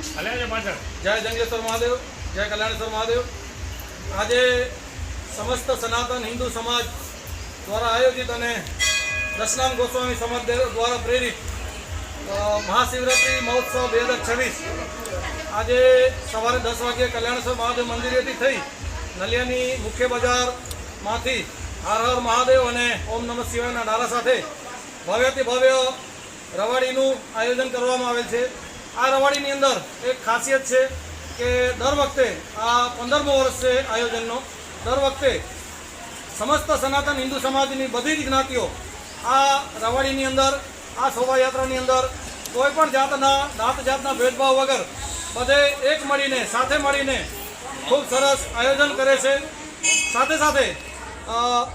जय जंगलेश्वर महादेव, जय कल्याणेश्वर महादेव। आज समस्त सनातन हिंदू समाज द्वारा आयोजित और दशनाम गोस्वामी समाज द्वारा प्रेरित महाशिवरात्रि महोत्सव 2026 आज सवारे 10 वागे कल्याणेश्वर महादेव मंदिरेथी थई नलियानी मुख्य बजार मांथी हर हर महादेव और ओम नमः शिवाय ना नारा साथे भव्यति भव्य रवाड़ीनु आयोजन करवामां आवेल छे। आ रवाड़ीनी अंदर एक खासियत है कि दर वखते आ 15मो वर्ष से आयोजननो दर वखते समस्त सनातन हिंदू समाजनी बधी ज ज्ञातिओ आ रवाड़ीनी अंदर आ शोभायात्रानी अंदर कोईपण जातना नात जातना भेदभाव वगर बधे एक मळीने साथे मळीने खूब सरस आयोजन करे छे। साथे साथे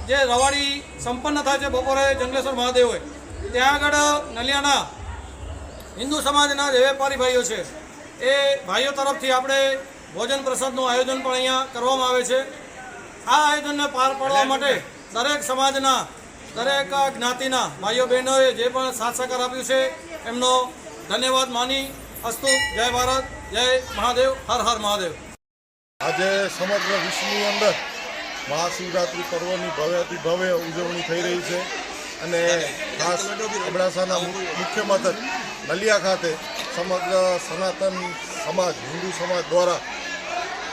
जे रवाड़ी संपन्न थाय छे बपोरे जंगलेश्वर महादेव होय त्यां आगळ नलियाना हिंदू समाजना जे वेपारी भाईओ छे ए भाईओ तरफथी आपणे भोजन प्रसादनुं आयोजन पण अहींया करवामां आवे छे। आ आयोजनने पार पाडवा माटे दरेक समाजना दरेक ज्ञातिना भाईओ बहनोए जे पण साथ सहकार आप्यो छे एमनो धन्यवाद मानी अस्तु। जय भारत, जय महादेव, हर हर महादेव। आज समग्र विश्वनी अंदर महाशिवरात्रि पर्वनी भव्यति भव्य उजवणी थई रही है અને ખાસ અબડાસાના મુખ્ય મથક નલિયા ખાતે સમગ્ર સનાતન સમાજ હિન્દુ સમાજ દ્વારા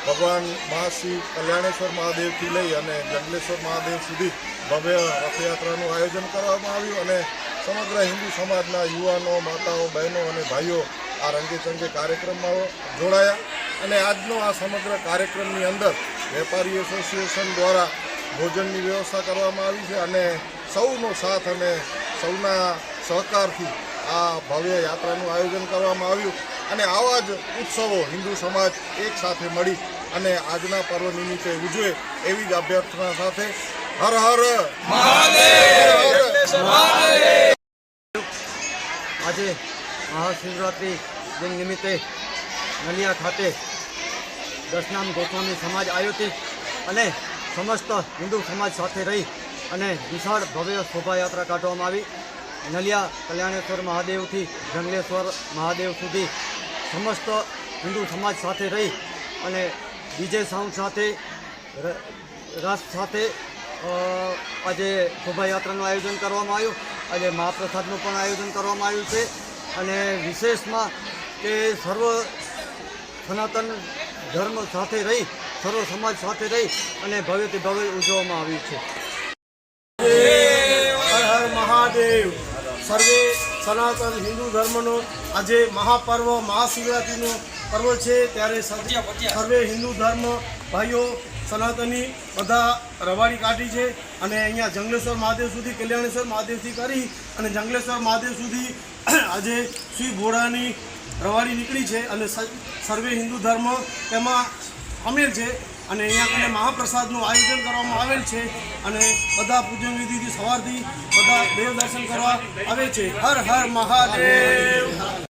ભગવાન મહાશિવ કલ્યાણેશ્વર મહાદેવથી લઈ અને જંગલેશ્વર મહાદેવ સુધી ભવ્ય રથયાત્રાનું આયોજન કરવામાં આવ્યું અને સમગ્ર હિન્દુ સમાજના યુવાનો માતાઓ બહેનો અને ભાઈઓ આ રંગેચંગે કાર્યક્રમમાં જોડાયા અને આજનો આ સમગ્ર કાર્યક્રમની અંદર વેપારી એસોસિએશન દ્વારા ભોજનની વ્યવસ્થા કરવામાં આવી છે અને સૌનો સાથ અને સૌના સહકારથી આ ભવ્ય યાત્રાનું આયોજન કરવામાં આવ્યું અને આવા જ ઉત્સવો હિન્દુ સમાજ એક સાથે મળી અને આજના પર્વ નિમિત્તે ઉજવે એવી જ અભ્યર્થના સાથે હર હર મહાદેવ। आज महाशिवरात्रि दिन निमित्ते नलिया खाते दशनाम गोस्वामी समाज आयोजित अने समस्त हिंदू समाज साथे रही अने विशाल भव्य शोभायात्रा काढवामां आवी। नलिया कल्याणेश्वर महादेव थी जंगलेश्वर महादेव सुधी समस्त हिंदू समाज साथे रही अने डीजे साउंड साथे रस साथे आज शोभायात्रानुं आयोजन करवामां आव्युं। आज महाप्रसादनुं पण आयोजन करवामां आव्युं छे अने विशेषमां के सर्व सनातन धर्म साथे रही सर्व समाज साथे रही अने भव्यति भव्य उजववामां आव्युं छे। हर हर महादेव। सर्वे सनातन हिंदू धर्मनो आज महापर्व महाशिवरात्रिनो पर्व है त्यारे सर्वे हिंदू धर्म भाईओ सनातनी बधा रवाड़ी काढी है अने अहींया जंगलेश्वर महादेव सुधी कल्याणेश्वर महादेव थी करी अने जंगलेश्वर महादेव सुधी आज श्री भोळानी रवाड़ी निकली है अने सर्वे हिंदू धर्म तेमां सामेल है અને અહીંયા કને મહાપ્રસાદનું આયોજન કરવામાં આવેલ છે અને બધા પૂજન વિધિથી સવારથી બધા દેવ દર્શન કરવા આવે છે। હર હર મહાદેવ।